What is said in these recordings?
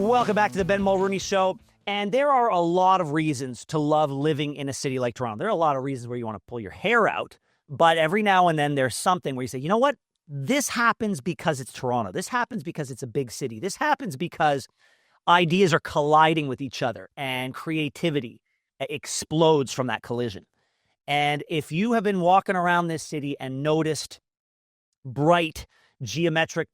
Welcome back to the Ben Mulroney Show. And there are a lot of reasons to love living in a city like Toronto. There are a lot of reasons where you want to pull your hair out. But every now and then there's something where you say, you know what? This happens because it's Toronto. This happens because it's a big city. This happens because ideas are colliding with each other and creativity explodes from that collision. And if you have been walking around this city and noticed bright geometric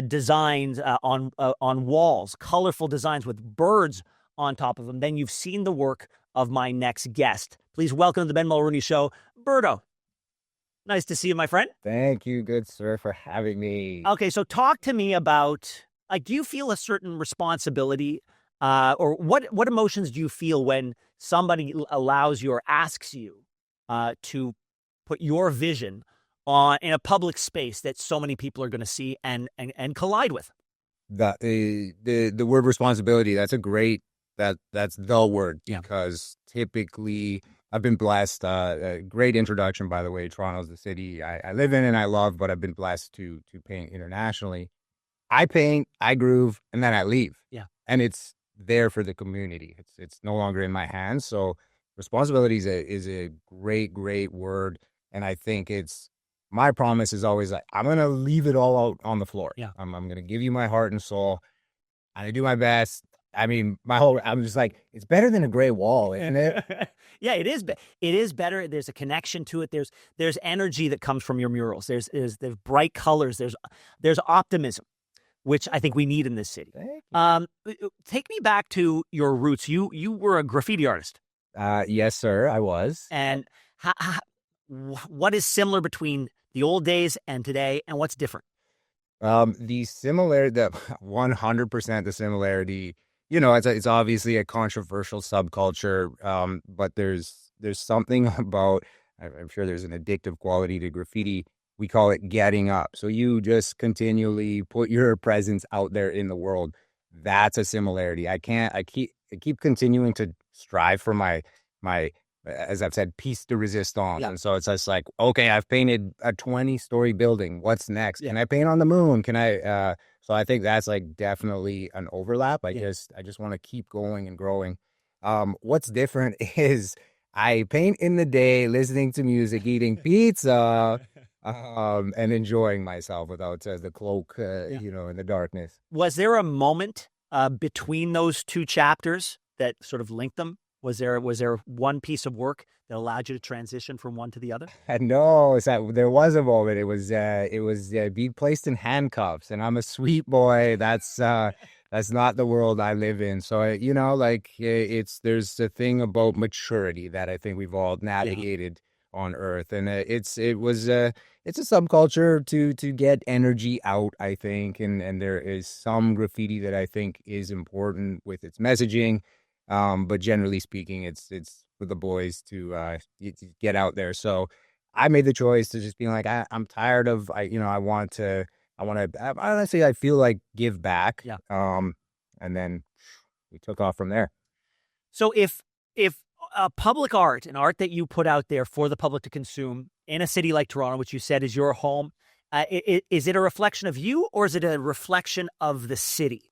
designs on walls, colorful designs with birds on top of them, then you've seen the work of my next guest. Please welcome to the Ben Mulroney Show, Birdo. Nice to see you, my friend. Thank you, good sir, for having me. Okay, so talk to me about, do you feel a certain responsibility or what emotions do you feel when somebody allows you or asks you to put your vision in a public space that so many people are going to see and collide with? The word responsibility, that's the word. Yeah. Because typically I've been blessed. A great introduction, by the way. Toronto's the city I live in and I love, but I've been blessed to paint internationally. I paint, I groove, and then I leave. Yeah. And it's there for the community. It's no longer in my hands. So responsibility is a great word. And I think my promise is always like, I'm going to leave it all out on the floor. Yeah. I'm going to give you my heart and soul. And I do my best. I mean, I'm just like, it's better than a gray wall, isn't it? Yeah, it is. It is better. There's a connection to it. There's energy that comes from your murals. There's bright colors. There's optimism, which I think we need in this city. Take me back to your roots. You were a graffiti artist. Yes, sir, I was. And what is similar between the old days and today, and what's different? The 100% the similarity. You know, it's obviously a controversial subculture, but there's something about, I'm sure there's an addictive quality to graffiti. We call it getting up. So you just continually put your presence out there in the world. That's a similarity. I keep continuing to strive for my, as I've said, piece de resistance. Yeah. And so it's just like, okay, I've painted a 20-story building. What's next? Yeah. Can I paint on the moon? Can I, so I think that's like definitely an overlap. I just want to keep going and growing. What's different is I paint in the day, listening to music, eating pizza, and enjoying myself without the cloak, in the darkness. Was there a moment between those two chapters that sort of linked them? Was there one piece of work that allowed you to transition from one to the other? No, there was a moment. It was being placed in handcuffs, and I'm a sweet boy. That's not the world I live in. So there's a thing about maturity that I think we've all navigated on Earth, and it's a subculture to get energy out, I think, and there is some graffiti that I think is important with its messaging. But generally speaking, it's for the boys to get out there. So I made the choice to just be like, I'm tired of, honestly, I feel like give back. Yeah. And then we took off from there. So if public art, an art that you put out there for the public to consume in a city like Toronto, which you said is your home, is it a reflection of you or is it a reflection of the city?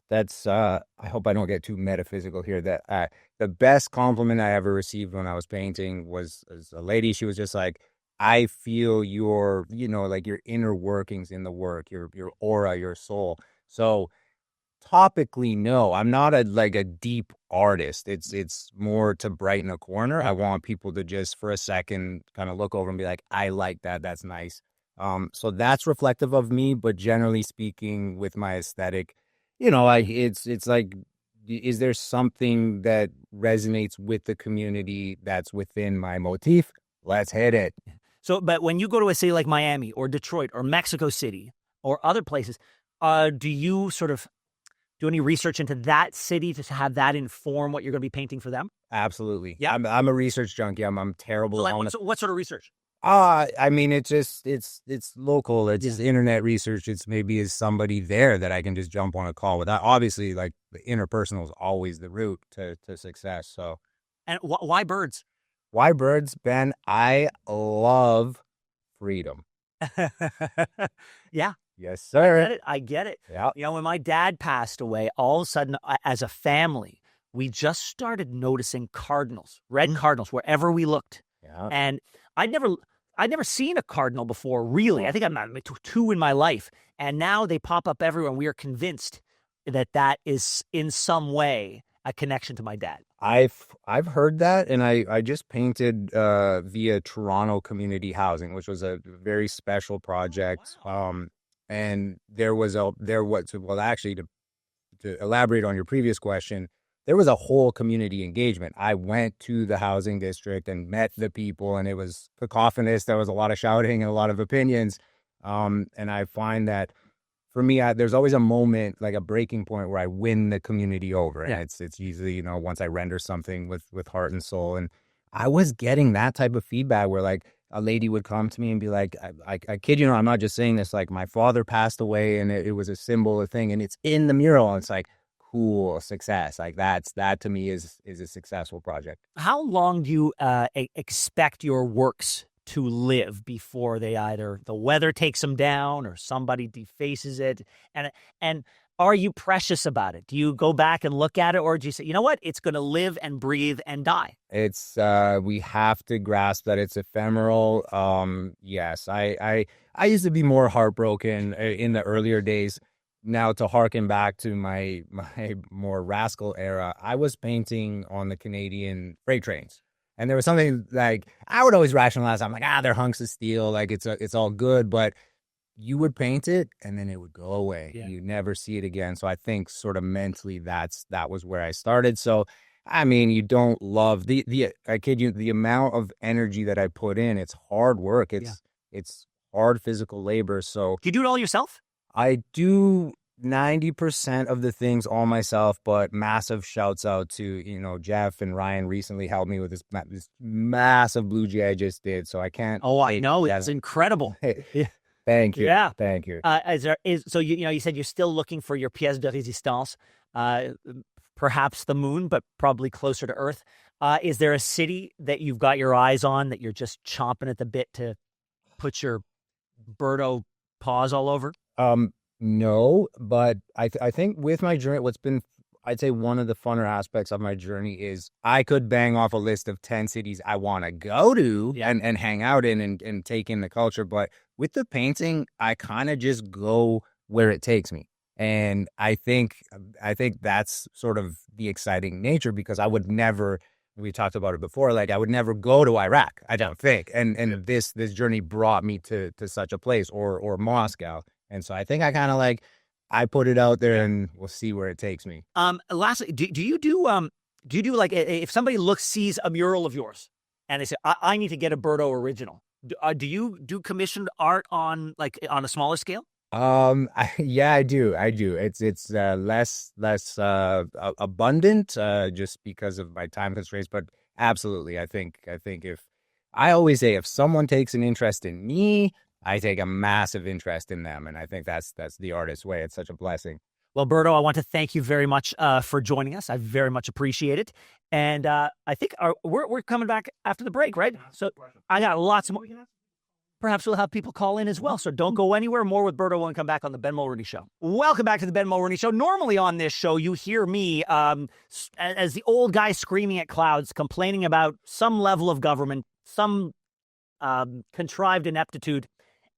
That's I hope I don't get too metaphysical here. That the best compliment I ever received when I was painting was a lady. She was just like, I feel your inner workings in the work, your aura, your soul. So topically, no, I'm not a deep artist. It's more to brighten a corner. I want people to just for a second kind of look over and be like, I like that. That's nice. So that's reflective of me. But generally speaking, with my aesthetic, it's like, is there something that resonates with the community that's within my motif? Let's hit it. So, but when you go to a city like Miami or Detroit or Mexico City or other places, do you sort of do any research into that city to have that inform what you're going to be painting for them? Absolutely. Yeah. I'm a research junkie. I'm terrible. What sort of research? I mean, it's local. It's just internet research. It's maybe is somebody there that I can just jump on a call with. Obviously, like the interpersonal is always the route to success. So, and why birds? Why birds, Ben? I love freedom. Yeah. Yes, I sir. get it. I get it. Yeah. You know, when my dad passed away, all of a sudden, as a family, we just started noticing cardinals, red cardinals, wherever we looked. Yeah. And I'd never, I'd never seen a cardinal before, really. I think I'm at two in my life. And now they pop up everywhere. And we are convinced that that is in some way a connection to my dad. I've heard that, and I just painted via Toronto Community Housing, which was a very special project. And there was well, actually, to elaborate on your previous question, there was a whole community engagement. I went to the housing district and met the people, and it was cacophonous. There was a lot of shouting and a lot of opinions. And I find that for me, there's always a moment, like a breaking point, where I win the community over, and it's usually, you know, once I render something with heart and soul. And I was getting that type of feedback where, like, a lady would come to me and be like, I kid you not, I'm not just saying this, like, my father passed away, and it was a symbol, a thing, and it's in the mural. And it's like, cool, success. Like, that to me is a successful project. How long do you expect your works to live before they either the weather takes them down or somebody defaces it? And are you precious about it? Do you go back and look at it, or do you say, you know what, it's going to live and breathe and die? It's we have to grasp that it's ephemeral. Yes, I used to be more heartbroken in the earlier days. Now, to harken back to my more rascal era, I was painting on the Canadian freight trains. And there was something like, I would always rationalize. I'm like, they're hunks of steel. Like, it's all good. But you would paint it and then it would go away. Yeah. You'd never see it again. So I think sort of mentally that was where I started. So, I mean, you don't love I kid you, the amount of energy that I put in. It's hard work. It's hard physical labor. So Do you do it all yourself? I do 90% of the things all myself, but massive shouts out to, you know, Jeff and Ryan recently helped me with this massive blue jay I just did. So I can't. Oh, I know. It's incredible. Yeah. Thank you. Yeah. Thank you. So you know, you said you're still looking for your pièce de résistance, perhaps the moon, but probably closer to Earth. Is there a city that you've got your eyes on that you're just chomping at the bit to put your Birdo paws all over? No, but I think with my journey, what's been, I'd say, one of the funner aspects of my journey is I could bang off a list of 10 cities I want to go to and hang out in and take in the culture. But with the painting, I kind of just go where it takes me. And I think that's sort of the exciting nature, because I would never, we talked about it before, like, I would never go to Iraq, I don't think. And this journey brought me to such a place, or Moscow. And so I think I kind of like, I put it out there and we'll see where it takes me. Lastly, do you do like, if somebody sees a mural of yours and they say, I need to get a Birdo original, do you do commissioned art on a smaller scale? Yeah, I do. It's less abundant, just because of my time constraints, but absolutely. I think I always say, if someone takes an interest in me, I take a massive interest in them. And I think that's the artist's way. It's such a blessing. Well, Birdo, I want to thank you very much for joining us. I very much appreciate it. And I think we're coming back after the break, right? So I got lots more. Perhaps we'll have people call in as well. So don't go anywhere. More with Birdo when we come back on the Ben Mulroney Show. Welcome back to the Ben Mulroney Show. Normally on this show, you hear me as the old guy screaming at clouds, complaining about some level of government, some contrived ineptitude.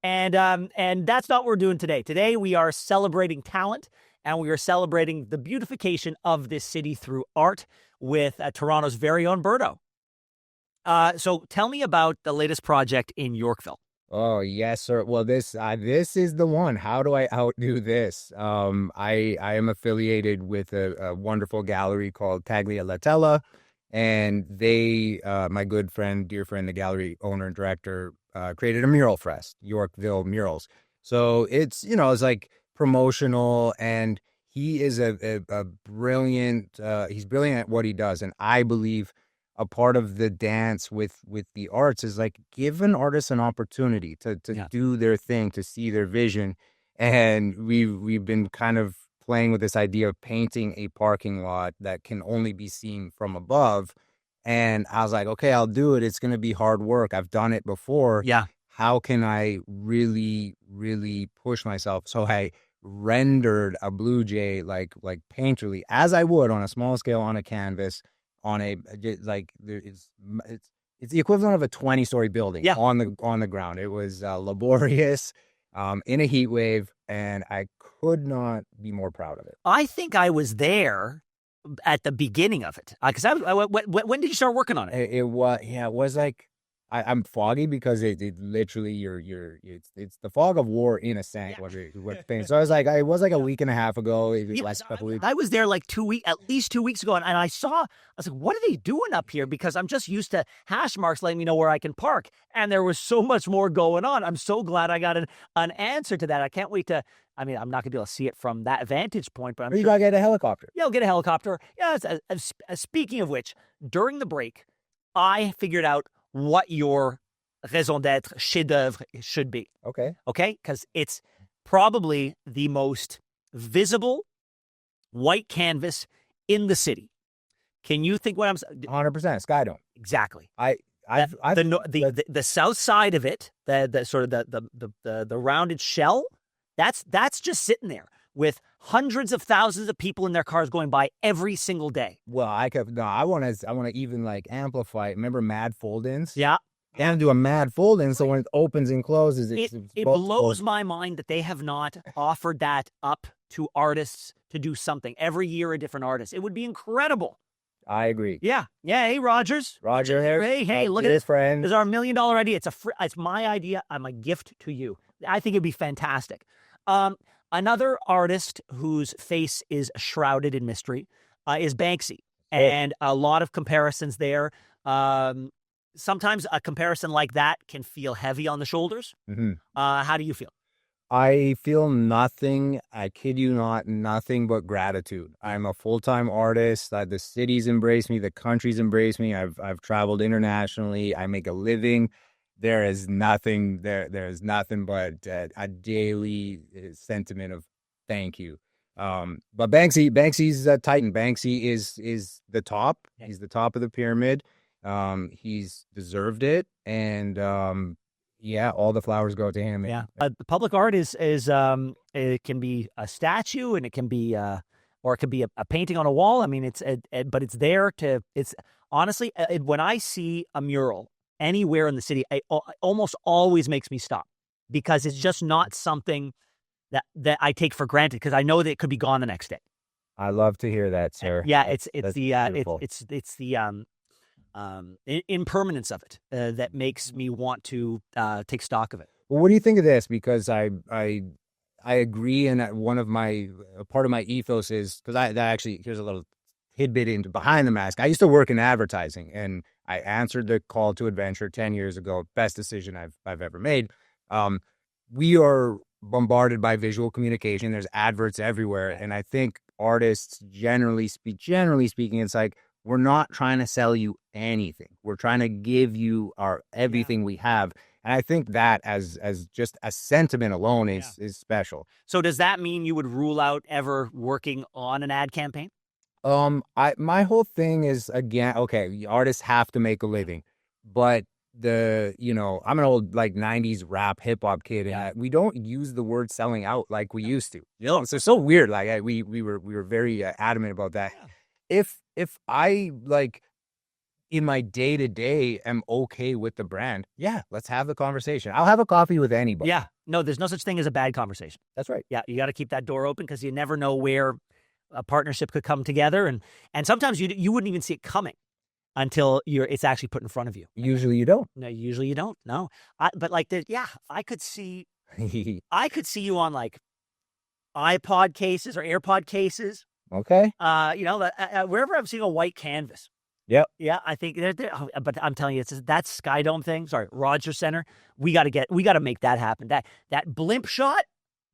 And that's not what we're doing today. Today, we are celebrating talent, and we are celebrating the beautification of this city through art with Toronto's very own Birdo. So tell me about the latest project in Yorkville. Oh, yes, sir. Well, this is the one. How do I outdo this? I am affiliated with a wonderful gallery called Tagliatella, and they, my good friend, dear friend, the gallery owner and director, created a mural fest, Yorkville Murals. So it's, it's like promotional, and he is a brilliant, he's brilliant at what he does. And I believe a part of the dance with the arts is like, give an artist an opportunity to do their thing, to see their vision. And we've been kind of playing with this idea of painting a parking lot that can only be seen from above. And I was like, okay, I'll do it. It's going to be hard work. I've done it before. Yeah. how can I really, really push myself? So I rendered a blue jay like painterly as I would on a small scale on a canvas on a like there is it's the equivalent of a 20-story building Yeah. on the ground. It was laborious in a heat wave, and I could not be more proud of it. I think I was there at the beginning of it because when did you start working on it? It was, yeah, it was like I'm foggy because it literally it's the fog of war in a sense. What paint. So I was like, it was like a week and a half ago, last couple weeks. I was there like at least 2 weeks ago, and I was like, what are they doing up here? Because I'm just used to hash marks letting me know where I can park, and there was so much more going on. I'm so glad I got an answer to that. I can't wait to. I mean, I'm not gonna be able to see it from that vantage point, but You gotta get a helicopter. Yeah, I'll get a helicopter. Yeah. Speaking of which, during the break, I figured out what your raison d'être, chef d'oeuvre should be. Okay. Okay? Because it's probably the most visible white canvas in the city. Can you think what I'm saying? 100% Sky Dome. Exactly. I've The south side of it, the sort of the rounded shell, that's just sitting there with hundreds of thousands of people in their cars going by every single day. Well, I want to even like amplify it. Remember mad fold-ins? Yeah. And do a mad fold-in, so when it opens and closes, it blows my mind that they have not offered that up to artists to do something. Every year a different artist. It would be incredible. I agree. Yeah. Hey, Rogers. Roger here. Hey, look at this this. friend. This is our $1 million idea. It's my idea. I'm a gift to you. I think it'd be fantastic. Another artist whose face is shrouded in mystery is Banksy. And a lot of comparisons there. Sometimes a comparison like that can feel heavy on the shoulders. Mm-hmm. How do you feel? I feel nothing, I kid you not, nothing but gratitude. I'm a full-time artist. The city's embraced me. The country's embraced me. I've traveled internationally. I make a living. There is nothing there. There's nothing but a daily sentiment of thank you. But Banksy's a titan. Banksy is the top. He's the top of the pyramid. He's deserved it, and yeah, all the flowers go to him. Yeah, the public art is it can be a statue, and it can be or it could be a painting on a wall. I mean, but it's there to. It's honestly, when I see a mural anywhere in the city, it almost always makes me stop because it's just not something that I take for granted because I know that it could be gone the next day. I love to hear that, sir. Yeah, it's the impermanence of it that makes me want to take stock of it. Well, what do you think of this? Because I agree, and one of my part of my ethos is because I actually here's a little tidbit into behind the mask. I used to work in advertising, and I answered the call to adventure 10 years ago. Best decision I've ever made. We are bombarded by visual communication. There's adverts everywhere, and I think artists generally speaking, it's like we're not trying to sell you anything. We're trying to give you our everything we have. And I think that as just a sentiment alone is special. So does that mean you would rule out ever working on an ad campaign? My whole thing is, again, okay, artists have to make a living, but I'm an old like 90s rap hip hop kid, and we don't use the word selling out like we used to. So it's so weird. Like we were very adamant about that. Yeah. If I like in my day to day am okay with the brand, yeah, let's have the conversation. I'll have a coffee with anybody. Yeah, no, there's no such thing as a bad conversation. That's right. Yeah, you got to keep that door open because you never know where a partnership could come together, and sometimes you wouldn't even see it coming until it's actually put in front of you. Usually you don't. No, usually you don't. No, but like I could see you on like iPod cases or AirPod cases. Okay. Wherever I'm seeing a white canvas. Yep. Yeah, I think but I'm telling you, it's that Sky Dome thing. Sorry, Rogers Center. We got to make that happen. That blimp shot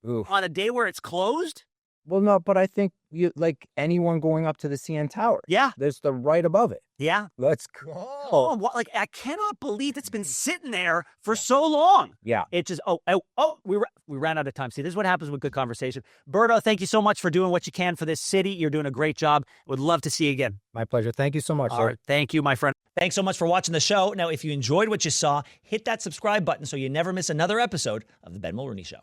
on a day where it's closed. Well, no, but I think you like anyone going up to the CN Tower. Yeah. There's the right above it. Yeah. Let's Oh, go. what, like, I cannot believe it's been sitting there for so long. Yeah. It just, we ran out of time. See, this is what happens with good conversation. Birdo, thank you so much for doing what you can for this city. You're doing a great job. Would love to see you again. My pleasure. Thank you so much, All sir. right. Thank you, my friend. Thanks so much for watching the show. Now, if you enjoyed what you saw, hit that subscribe button so you never miss another episode of The Ben Mulroney Show.